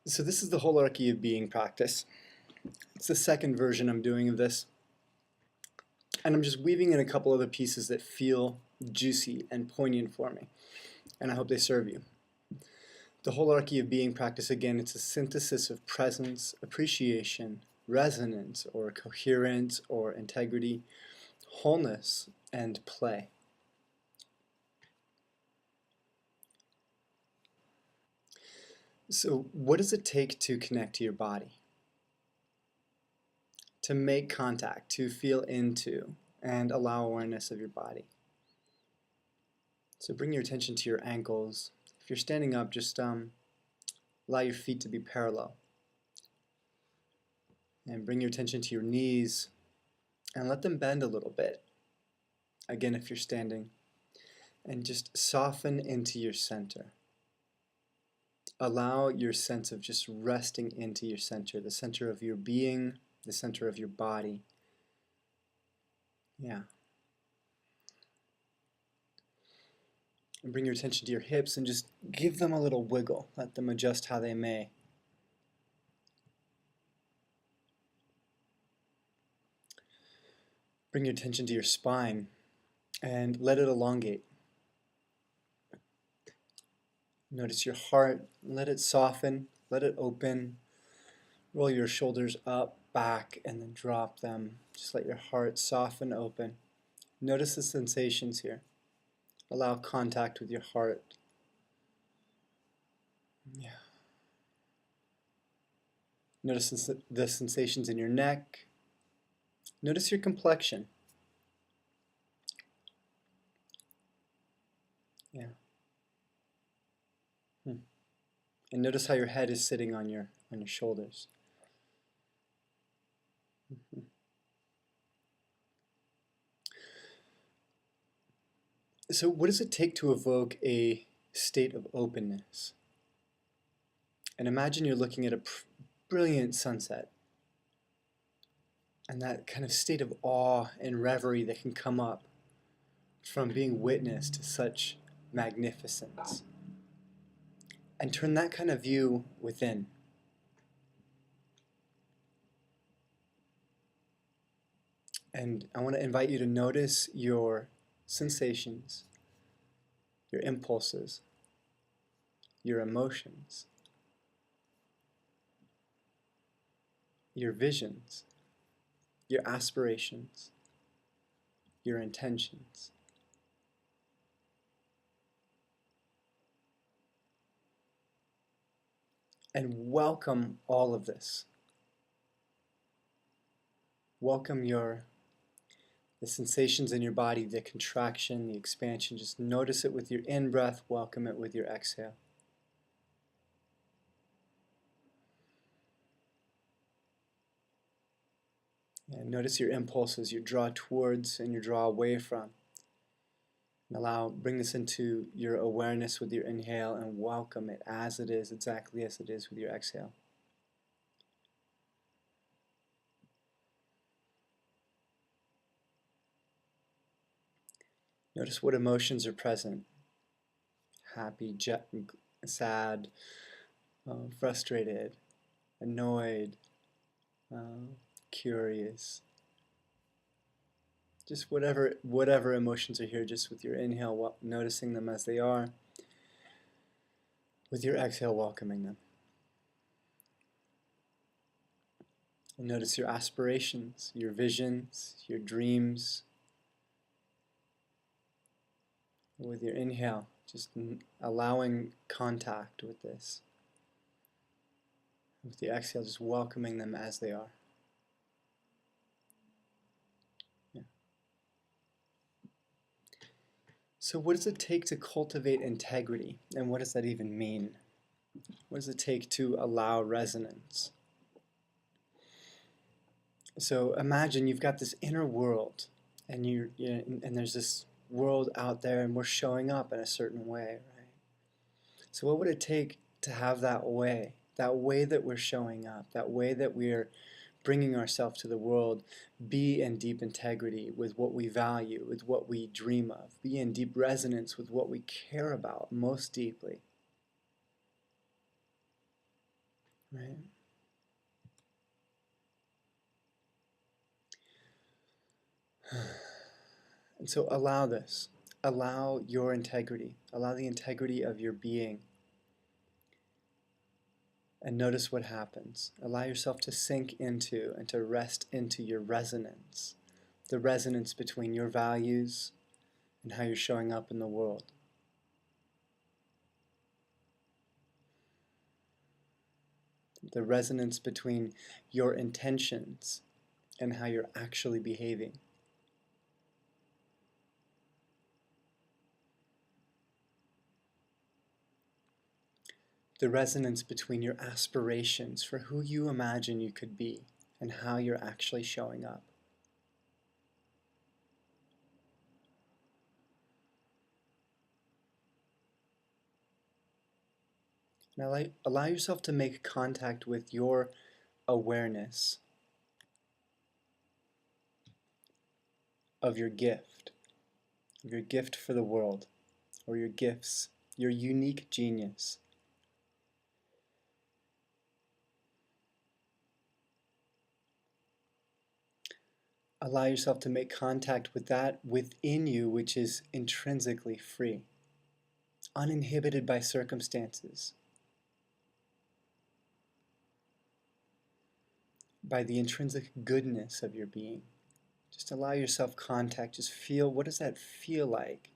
So this is the Holearchy of being practice. It's the second version I'm doing of this. And I'm just weaving in a couple other pieces that feel juicy and poignant for me. And I hope they serve you. The Holearchy of being practice, again, it's a synthesis of presence, appreciation, resonance, or coherence, or integrity, wholeness, and play. So what does it take to connect to your body? To make contact, to feel into, and allow awareness of your body. So bring your attention to your ankles. If you're standing up, just allow your feet to be parallel. And bring your attention to your knees and let them bend a little bit. Again, if you're standing. And just soften into your center. Allow your sense of just resting into your center, the center of your being, the center of your body. Yeah. And bring your attention to your hips and just give them a little wiggle. Let them adjust how they may. Bring your attention to your spine and let it elongate. Notice your heart, let it soften, let it open. Roll your shoulders up, back, and then drop them. Just let your heart soften, open. Notice the sensations here. Allow contact with your heart. Yeah. Notice the sensations in your neck. Notice your complexion. Yeah. And notice how your head is sitting on your shoulders. So what does it take to evoke a state of openness? And imagine you're looking at a brilliant sunset. And that kind of state of awe and reverie that can come up from being witness to such magnificence. And turn that kind of view within. And I want to invite you to notice your sensations, your impulses, your emotions, your visions, your aspirations, your intentions. And welcome all of this. Welcome the sensations in your body, the contraction, the expansion. Just notice it with your in-breath, welcome it with your exhale. And notice your impulses, your draw towards and your draw away from. And bring this into your awareness with your inhale and welcome it as it is, exactly as it is with your exhale. Notice what emotions are present. Happy, sad, frustrated, annoyed, curious. Just whatever emotions are here, just with your inhale, noticing them as they are. With your exhale, welcoming them. And notice your aspirations, your visions, your dreams. With your inhale, just allowing contact with this. With the exhale, just welcoming them as they are. Yeah. So what does it take to cultivate integrity? And what does that even mean? What does it take to allow resonance? So imagine you've got this inner world, and and there's this world out there, and we're showing up in a certain way, right? So what would it take to have that way that we're showing up, that way that we're bringing ourselves to the world, be in deep integrity with what we value, with what we dream of, be in deep resonance with what we care about most deeply. right? And so allow this. Allow your integrity. Allow the integrity of your being. And notice what happens. Allow yourself to sink into and to rest into your resonance. The resonance between your values and how you're showing up in the world. The resonance between your intentions and how you're actually behaving. The resonance between your aspirations for who you imagine you could be and how you're actually showing up. Now allow yourself to make contact with your awareness of your gift for the world, or your gifts, your unique genius. Allow yourself to make contact with that within you which is intrinsically free, uninhibited by circumstances, by the intrinsic goodness of your being. Just allow yourself contact. Just feel, what does that feel like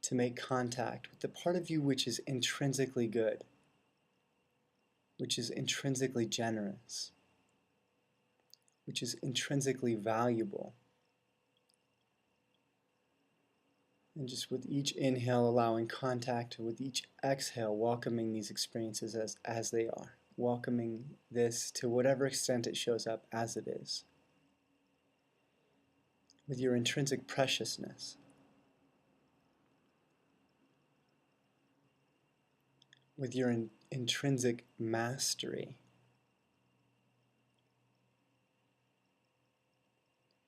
to make contact with the part of you which is intrinsically good, which is intrinsically generous, which is intrinsically valuable. And just with each inhale, allowing contact, with each exhale, welcoming these experiences as they are, welcoming this to whatever extent it shows up as it is, with your intrinsic preciousness, with your intrinsic mastery,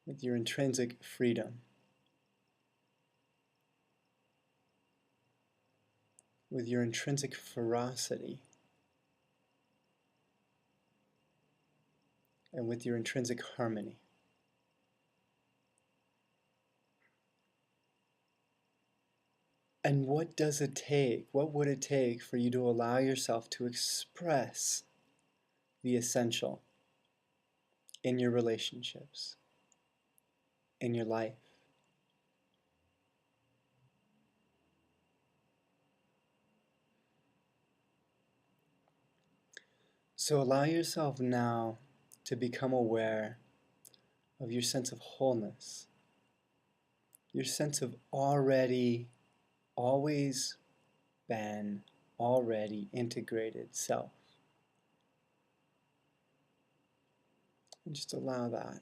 with your intrinsic freedom, with your intrinsic ferocity, and with your intrinsic harmony. And what does it take? What would it take for you to allow yourself to express the essential in your relationships, in your life? So allow yourself now to become aware of your sense of wholeness, your sense of already, always been, already integrated self. And just allow that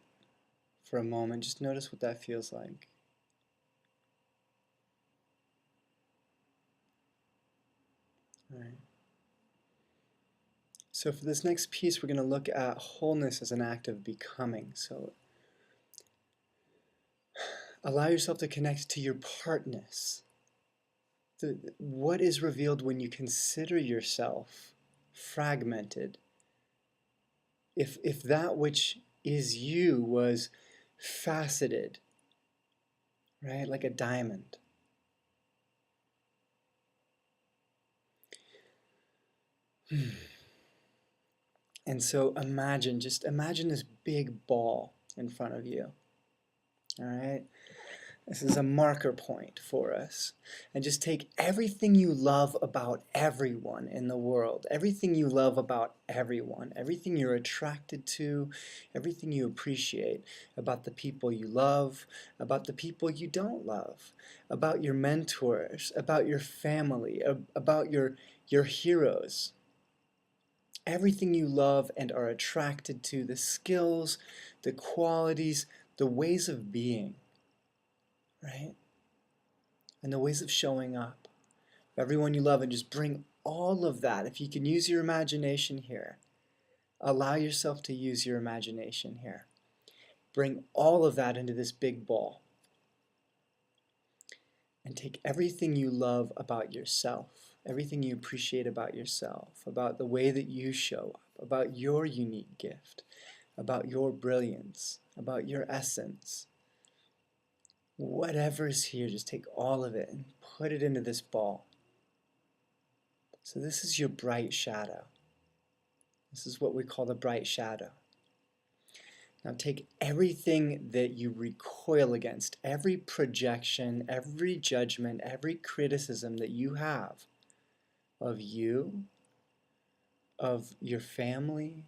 for a moment. Just notice what that feels like. All right. So for this next piece, we're going to look at wholeness as an act of becoming. So allow yourself to connect to your partness. What is revealed when you consider yourself fragmented? If that which is you was faceted, right, like a diamond. And so just imagine this big ball in front of you, all right? This is a marker point for us. And just take everything you love about everyone in the world, everything you love about everyone, everything you're attracted to, everything you appreciate about the people you love, about the people you don't love, about your mentors, about your family, about your heroes. Everything you love and are attracted to, the skills, the qualities, the ways of being. Right? And the ways of showing up. Everyone you love, and just bring all of that. If you can use your imagination here, allow yourself to use your imagination here. Bring all of that into this big ball. And take everything you love about yourself, everything you appreciate about yourself, about the way that you show up, about your unique gift, about your brilliance, about your essence. Whatever's here, just take all of it and put it into this ball. So this is your bright shadow. This is what we call the bright shadow. Now take everything that you recoil against, every projection, every judgment, every criticism that you have of you, of your family,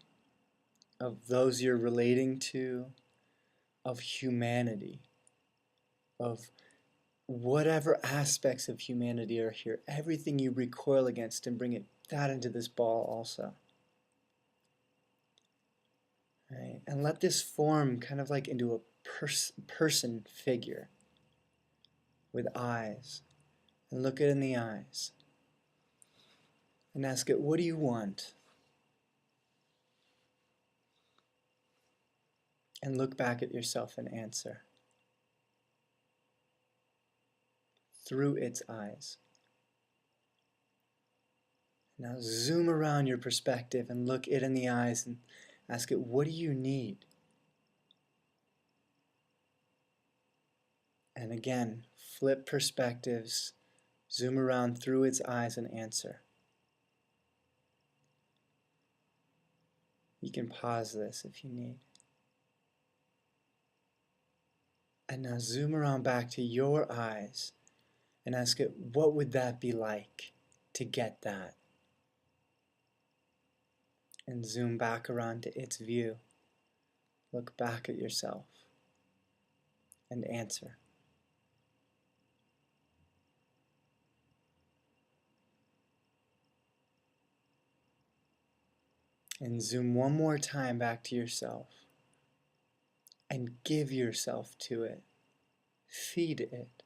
of those you're relating to, of humanity, of whatever aspects of humanity are here, everything you recoil against, and bring that into this ball also. Right? And let this form kind of like into a person figure with eyes. And look it in the eyes. And ask it, what do you want? And look back at yourself and answer. Through its eyes. Now zoom around your perspective and look it in the eyes and ask it, what do you need? And again, flip perspectives, zoom around through its eyes and answer. You can pause this if you need. And now zoom around back to your eyes and ask it, what would that be like to get that? And zoom back around to its view. Look back at yourself and answer. And zoom one more time back to yourself and give yourself to it. Feed it.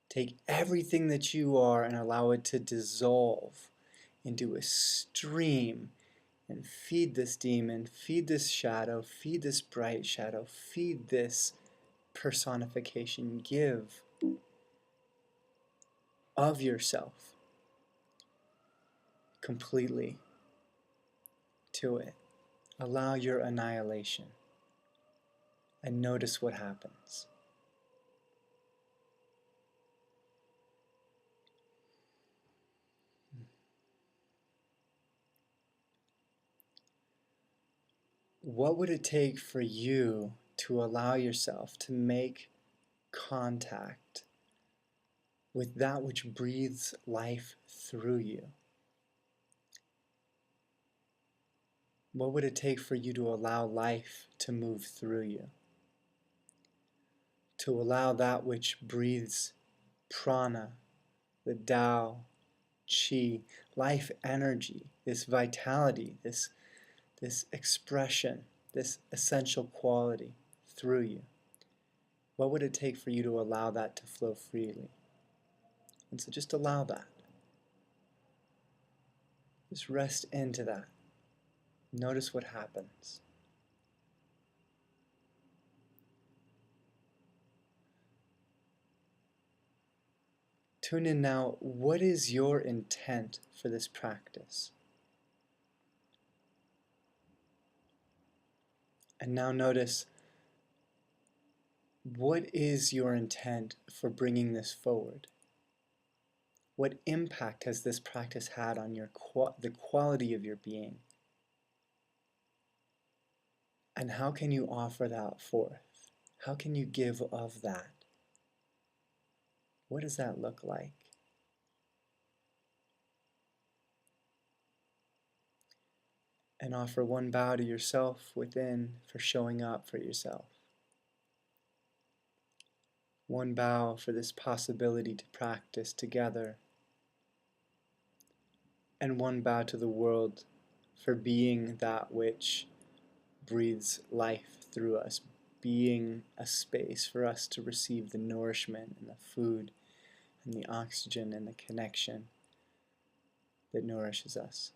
Take everything that you are and allow it to dissolve into a stream, and feed this demon, feed this shadow, feed this bright shadow, feed this personification. Give of yourself completely to it. Allow your annihilation and notice what happens. What would it take for you to allow yourself to make contact with that which breathes life through you? What would it take for you to allow life to move through you? To allow that which breathes prana, the Tao, Qi, life energy, this vitality, this expression, this essential quality through you. What would it take for you to allow that to flow freely? And so just allow that. Just rest into that. Notice what happens. Tune in now. What is your intent for this practice? And now notice, what is your intent for bringing this forward? What impact has this practice had on the quality of your being? And how can you offer that forth? How can you give of that? What does that look like? And offer one bow to yourself within for showing up for yourself. One bow for this possibility to practice together. And one bow to the world for being that which breathes life through us, being a space for us to receive the nourishment and the food and the oxygen and the connection that nourishes us.